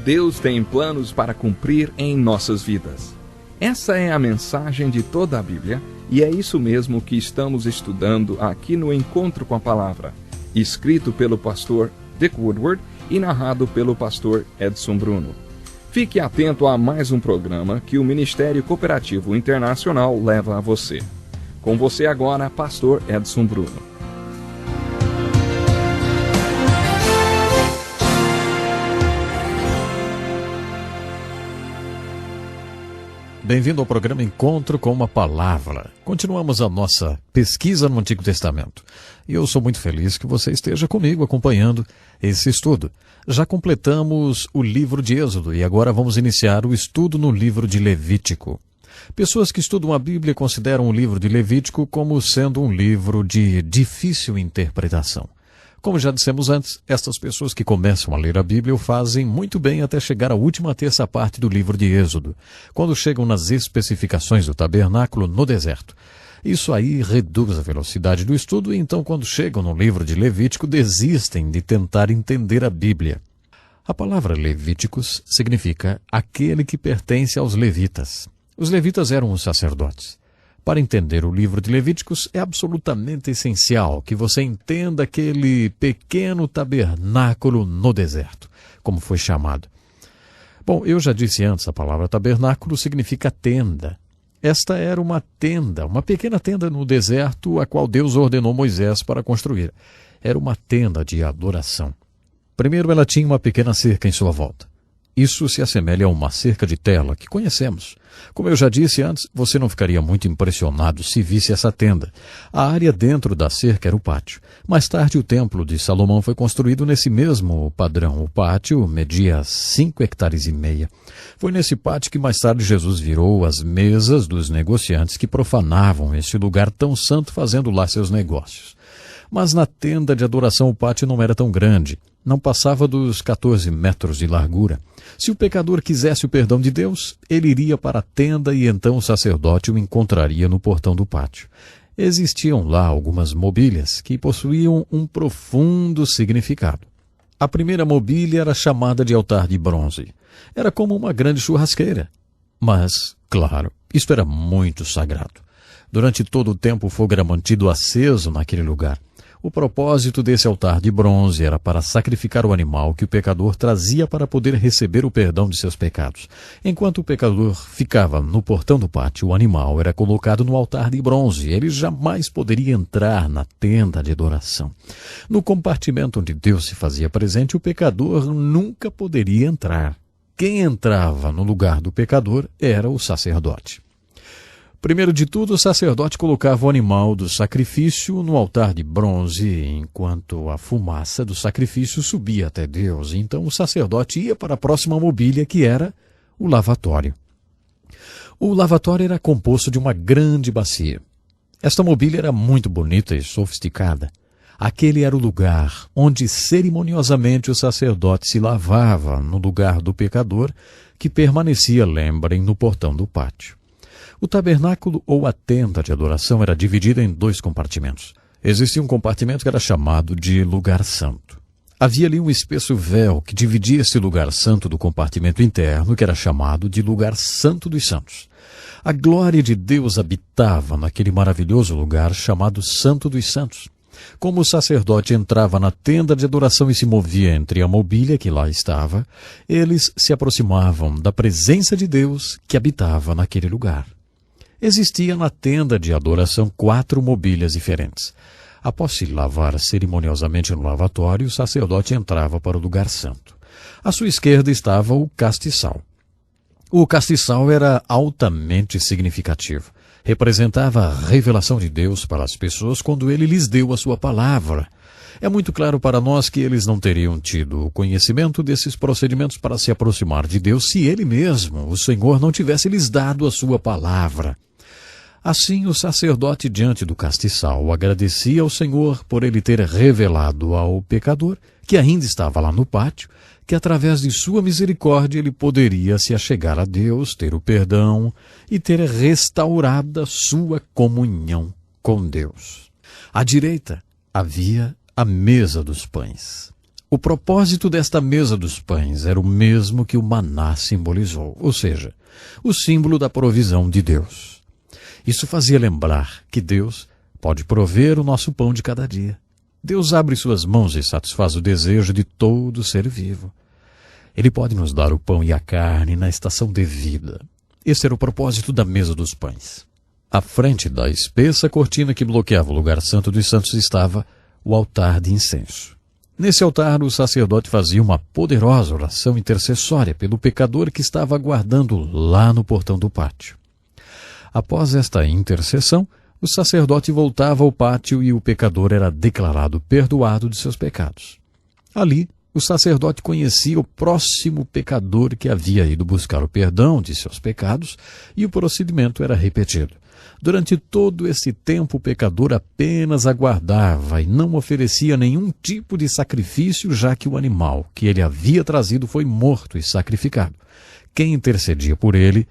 Deus tem planos para cumprir em nossas vidas. Essa é a mensagem de toda a Bíblia e é isso mesmo que estamos estudando aqui no Encontro com a Palavra, escrito pelo pastor Dick Woodward e narrado pelo pastor Edson Bruno. Fique atento a mais um programa que o Ministério Cooperativo Internacional leva a você. Com você agora, pastor Edson Bruno. Bem-vindo ao programa Encontro com uma Palavra. Continuamos a nossa pesquisa no Antigo Testamento. E eu sou muito feliz que você esteja comigo acompanhando esse estudo. Já completamos o livro de Êxodo e agora vamos iniciar o estudo no livro de Levítico. Pessoas que estudam a Bíblia consideram o livro de Levítico como sendo um livro de difícil interpretação. Como já dissemos antes, estas pessoas que começam a ler a Bíblia o fazem muito bem até chegar à última terça parte do livro de Êxodo, quando chegam nas especificações do tabernáculo no deserto. Isso aí reduz a velocidade do estudo e então, quando chegam no livro de Levítico, desistem de tentar entender a Bíblia. A palavra Levíticos significa aquele que pertence aos levitas. Os levitas eram os sacerdotes. Para entender o livro de Levíticos, é absolutamente essencial que você entenda aquele pequeno tabernáculo no deserto, como foi chamado. Bom, eu já disse antes, a palavra tabernáculo significa tenda. Esta era uma tenda, uma pequena tenda no deserto, a qual Deus ordenou Moisés para construir. Era uma tenda de adoração. Primeiro, ela tinha uma pequena cerca em sua volta. Isso se assemelha a uma cerca de tela que conhecemos. Como eu já disse antes, você não ficaria muito impressionado se visse essa tenda. A área dentro da cerca era o pátio. Mais tarde, o templo de Salomão foi construído nesse mesmo padrão. O pátio media 5,5 hectares. Foi nesse pátio que mais tarde Jesus virou as mesas dos negociantes que profanavam esse lugar tão santo fazendo lá seus negócios. Mas na tenda de adoração o pátio não era tão grande. Não passava dos 14 metros de largura. Se o pecador quisesse o perdão de Deus, ele iria para a tenda e então o sacerdote o encontraria no portão do pátio. Existiam lá algumas mobílias que possuíam um profundo significado. A primeira mobília era chamada de altar de bronze. Era como uma grande churrasqueira. Mas, claro, isto era muito sagrado. Durante todo o tempo o fogo era mantido aceso naquele lugar. O propósito desse altar de bronze era para sacrificar o animal que o pecador trazia para poder receber o perdão de seus pecados. Enquanto o pecador ficava no portão do pátio, o animal era colocado no altar de bronze. Ele jamais poderia entrar na tenda de adoração. No compartimento onde Deus se fazia presente, o pecador nunca poderia entrar. Quem entrava no lugar do pecador era o sacerdote. Primeiro de tudo, o sacerdote colocava o animal do sacrifício no altar de bronze, enquanto a fumaça do sacrifício subia até Deus. Então o sacerdote ia para a próxima mobília, que era o lavatório. O lavatório era composto de uma grande bacia. Esta mobília era muito bonita e sofisticada. Aquele era o lugar onde cerimoniosamente o sacerdote se lavava no lugar do pecador, que permanecia, lembrem, no portão do pátio. O tabernáculo ou a tenda de adoração era dividida em 2 compartimentos. Existia um compartimento que era chamado de lugar santo. Havia ali um espesso véu que dividia esse lugar santo do compartimento interno, que era chamado de lugar santo dos santos. A glória de Deus habitava naquele maravilhoso lugar chamado Santo dos Santos. Como o sacerdote entrava na tenda de adoração e se movia entre a mobília que lá estava, eles se aproximavam da presença de Deus que habitava naquele lugar. Existia na tenda de adoração 4 mobílias diferentes. Após se lavar cerimoniosamente no lavatório, o sacerdote entrava para o lugar santo. À sua esquerda estava o castiçal. O castiçal era altamente significativo. Representava a revelação de Deus para as pessoas quando ele lhes deu a sua palavra. É muito claro para nós que eles não teriam tido o conhecimento desses procedimentos para se aproximar de Deus se ele mesmo, o Senhor, não tivesse lhes dado a sua palavra. Assim, o sacerdote diante do castiçal agradecia ao Senhor por ele ter revelado ao pecador, que ainda estava lá no pátio, que através de sua misericórdia ele poderia se achegar a Deus, ter o perdão e ter restaurada sua comunhão com Deus. À direita havia a mesa dos pães. O propósito desta mesa dos pães era o mesmo que o maná simbolizou, ou seja, o símbolo da provisão de Deus. Isso fazia lembrar que Deus pode prover o nosso pão de cada dia. Deus abre suas mãos e satisfaz o desejo de todo ser vivo. Ele pode nos dar o pão e a carne na estação devida. Esse era o propósito da mesa dos pães. À frente da espessa cortina que bloqueava o lugar santo dos santos estava o altar de incenso. Nesse altar, o sacerdote fazia uma poderosa oração intercessória pelo pecador que estava aguardando lá no portão do pátio. Após esta intercessão, o sacerdote voltava ao pátio e o pecador era declarado perdoado de seus pecados. Ali, o sacerdote conhecia o próximo pecador que havia ido buscar o perdão de seus pecados e o procedimento era repetido. Durante todo esse tempo, o pecador apenas aguardava e não oferecia nenhum tipo de sacrifício, já que o animal que ele havia trazido foi morto e sacrificado. Quem intercedia por ele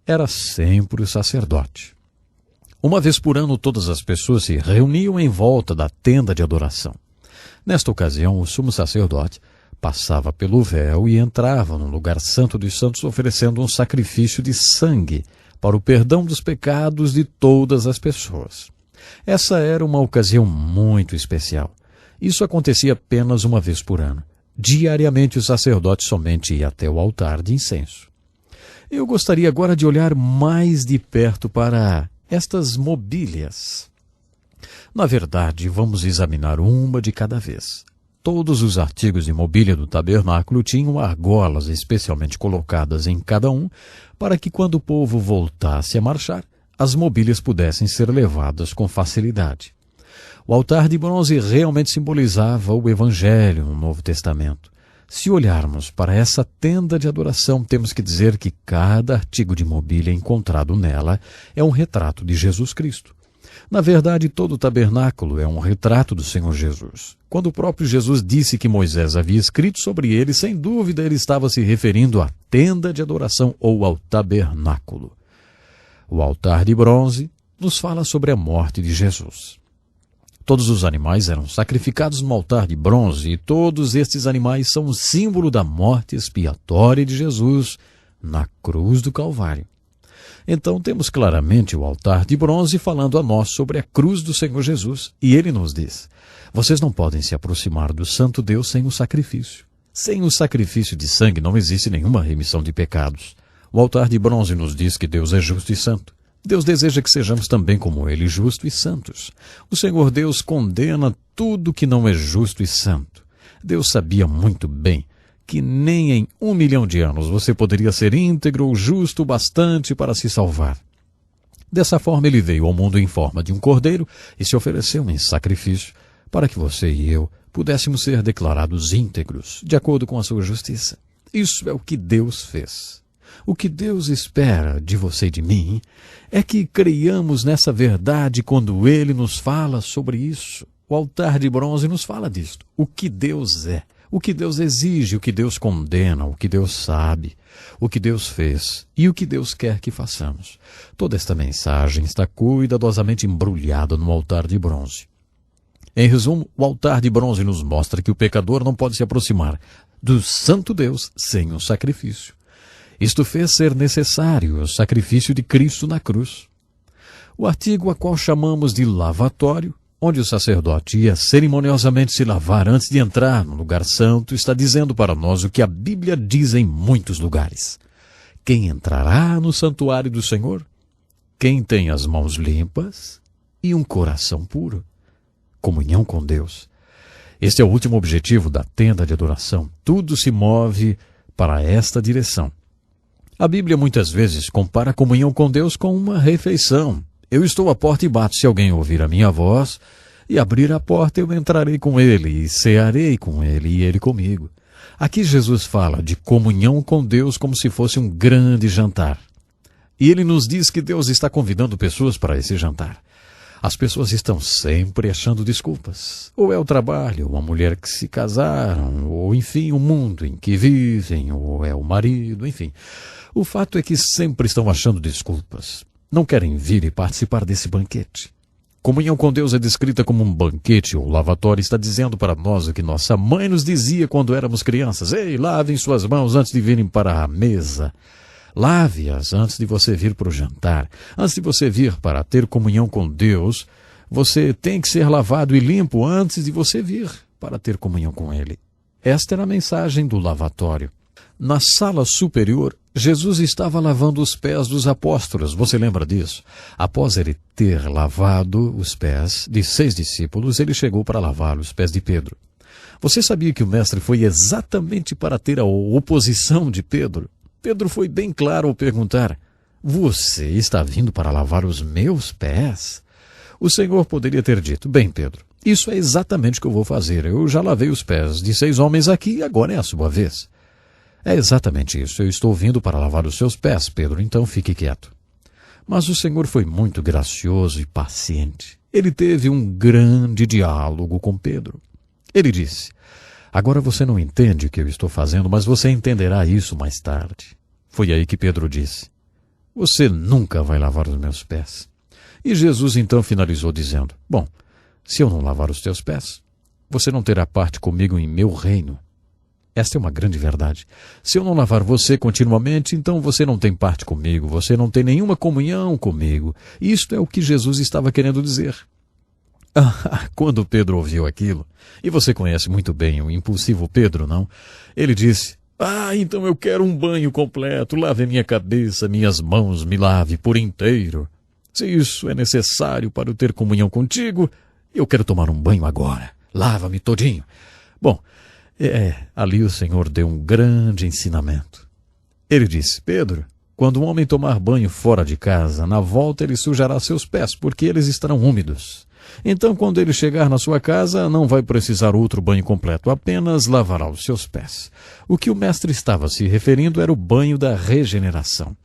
era sempre o sacerdote. Uma vez por ano, todas as pessoas se reuniam em volta da tenda de adoração. Nesta ocasião, o sumo sacerdote passava pelo véu e entrava no lugar santo dos santos oferecendo um sacrifício de sangue para o perdão dos pecados de todas as pessoas. Essa era uma ocasião muito especial. Isso acontecia apenas uma vez por ano. Diariamente o sacerdote somente ia até o altar de incenso. Eu gostaria agora de olhar mais de perto para estas mobílias. Na verdade, vamos examinar uma de cada vez. Todos os artigos de mobília do tabernáculo tinham argolas especialmente colocadas em cada um, para que quando o povo voltasse a marchar, as mobílias pudessem ser levadas com facilidade. O altar de bronze realmente simbolizava o Evangelho no Novo Testamento. Se olharmos para essa tenda de adoração, temos que dizer que cada artigo de mobília encontrado nela é um retrato de Jesus Cristo. Na verdade, todo o tabernáculo é um retrato do Senhor Jesus. Quando o próprio Jesus disse que Moisés havia escrito sobre ele, sem dúvida ele estava se referindo à tenda de adoração ou ao tabernáculo. O altar de bronze nos fala sobre a morte de Jesus. Todos os animais eram sacrificados no altar de bronze e todos estes animais são o símbolo da morte expiatória de Jesus na cruz do Calvário. Então temos claramente o altar de bronze falando a nós sobre a cruz do Senhor Jesus. E ele nos diz: vocês não podem se aproximar do Santo Deus sem o sacrifício. Sem o sacrifício de sangue não existe nenhuma remissão de pecados. O altar de bronze nos diz que Deus é justo e santo. Deus deseja que sejamos também como Ele, justos e santos. O Senhor Deus condena tudo que não é justo e santo. Deus sabia muito bem que nem em 1 milhão de anos você poderia ser íntegro ou justo o bastante para se salvar. Dessa forma ele veio ao mundo em forma de um cordeiro e se ofereceu em sacrifício para que você e eu pudéssemos ser declarados íntegros, de acordo com a sua justiça. Isso é o que Deus fez. O que Deus espera de você e de mim é que creiamos nessa verdade quando Ele nos fala sobre isso. O altar de bronze nos fala disto. O que Deus é. O que Deus exige, o que Deus condena, o que Deus sabe, o que Deus fez e o que Deus quer que façamos. Toda esta mensagem está cuidadosamente embrulhada no altar de bronze. Em resumo, o altar de bronze nos mostra que o pecador não pode se aproximar do Santo Deus sem um sacrifício. Isto fez ser necessário o sacrifício de Cristo na cruz. O artigo a qual chamamos de lavatório, onde o sacerdote ia cerimoniosamente se lavar antes de entrar no lugar santo, está dizendo para nós o que a Bíblia diz em muitos lugares. Quem entrará no santuário do Senhor? Quem tem as mãos limpas e um coração puro. Comunhão com Deus. Este é o último objetivo da tenda de adoração. Tudo se move para esta direção. A Bíblia muitas vezes compara a comunhão com Deus com uma refeição. Eu estou à porta e bato. Se alguém ouvir a minha voz e abrir a porta, eu entrarei com ele e cearei com ele e ele comigo. Aqui Jesus fala de comunhão com Deus como se fosse um grande jantar. E ele nos diz que Deus está convidando pessoas para esse jantar. As pessoas estão sempre achando desculpas. Ou é o trabalho, ou a mulher que se casaram, ou enfim, o mundo em que vivem, ou é o marido, enfim. O fato é que sempre estão achando desculpas. Não querem vir e participar desse banquete. Comunhão com Deus é descrita como um banquete ou lavatório. Está dizendo para nós o que nossa mãe nos dizia quando éramos crianças. Ei, lavem suas mãos antes de virem para a mesa. Lave-as antes de você vir para o jantar. Antes de você vir para ter comunhão com Deus, você tem que ser lavado e limpo antes de você vir para ter comunhão com Ele. Esta era a mensagem do lavatório. Na sala superior, Jesus estava lavando os pés dos apóstolos. Você lembra disso? Após ele ter lavado os pés de 6 discípulos, ele chegou para lavar os pés de Pedro. Você sabia que o mestre foi exatamente para ter a oposição de Pedro? Pedro foi bem claro ao perguntar: você está vindo para lavar os meus pés? O Senhor poderia ter dito: bem, Pedro, isso é exatamente o que eu vou fazer. Eu já lavei os pés de 6 homens aqui e agora é a sua vez. É exatamente isso. Eu estou vindo para lavar os seus pés, Pedro, então fique quieto. Mas o Senhor foi muito gracioso e paciente. Ele teve um grande diálogo com Pedro. Ele disse: agora você não entende o que eu estou fazendo, mas você entenderá isso mais tarde. Foi aí que Pedro disse: você nunca vai lavar os meus pés. E Jesus então finalizou dizendo: bom, se eu não lavar os teus pés, você não terá parte comigo em meu reino. Esta é uma grande verdade. Se eu não lavar você continuamente, então você não tem parte comigo, você não tem nenhuma comunhão comigo. Isto é o que Jesus estava querendo dizer. Quando Pedro ouviu aquilo, e você conhece muito bem o impulsivo Pedro, não? Ele disse: então eu quero um banho completo, lave minha cabeça, minhas mãos, me lave por inteiro. Se isso é necessário para eu ter comunhão contigo, eu quero tomar um banho agora. Lava-me todinho. Bom, ali o Senhor deu um grande ensinamento. Ele disse: Pedro, quando um homem tomar banho fora de casa, na volta ele sujará seus pés, porque eles estarão úmidos. Então, quando ele chegar na sua casa, não vai precisar outro banho completo, apenas lavará os seus pés. O que o mestre estava se referindo era o banho da regeneração.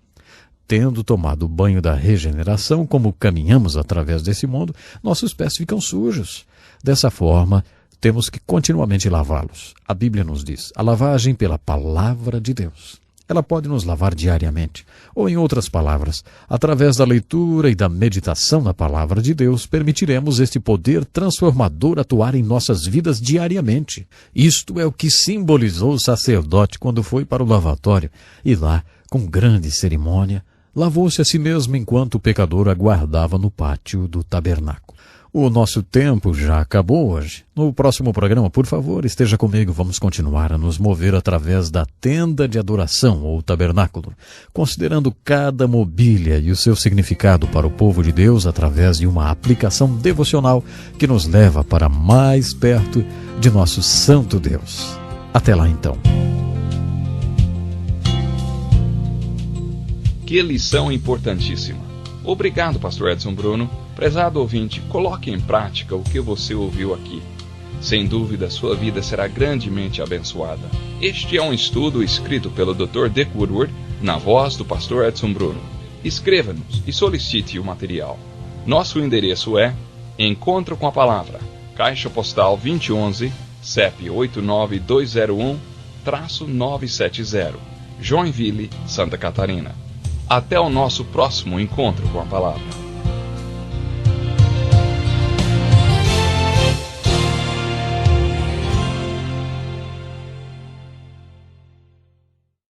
Tendo tomado o banho da regeneração, como caminhamos através desse mundo, nossos pés ficam sujos. Dessa forma, temos que continuamente lavá-los. A Bíblia nos diz: a lavagem pela palavra de Deus. Ela pode nos lavar diariamente. Ou, em outras palavras, através da leitura e da meditação na palavra de Deus, permitiremos este poder transformador atuar em nossas vidas diariamente. Isto é o que simbolizou o sacerdote quando foi para o lavatório. E lá, com grande cerimônia, lavou-se a si mesmo enquanto o pecador aguardava no pátio do tabernáculo. O nosso tempo já acabou hoje. No próximo programa, por favor, esteja comigo. Vamos continuar a nos mover através da tenda de adoração ou tabernáculo, considerando cada mobília e o seu significado para o povo de Deus através de uma aplicação devocional que nos leva para mais perto de nosso Santo Deus. Até lá, então. Que lição importantíssima. Obrigado, Pastor Edson Bruno. Prezado ouvinte, coloque em prática o que você ouviu aqui. Sem dúvida, sua vida será grandemente abençoada. Este é um estudo escrito pelo Dr. Dick Woodward, na voz do Pastor Edson Bruno. Escreva-nos e solicite o material. Nosso endereço é Encontro com a Palavra, Caixa Postal 2011, CEP 89201-970, Joinville, Santa Catarina. Até o nosso próximo Encontro com a Palavra.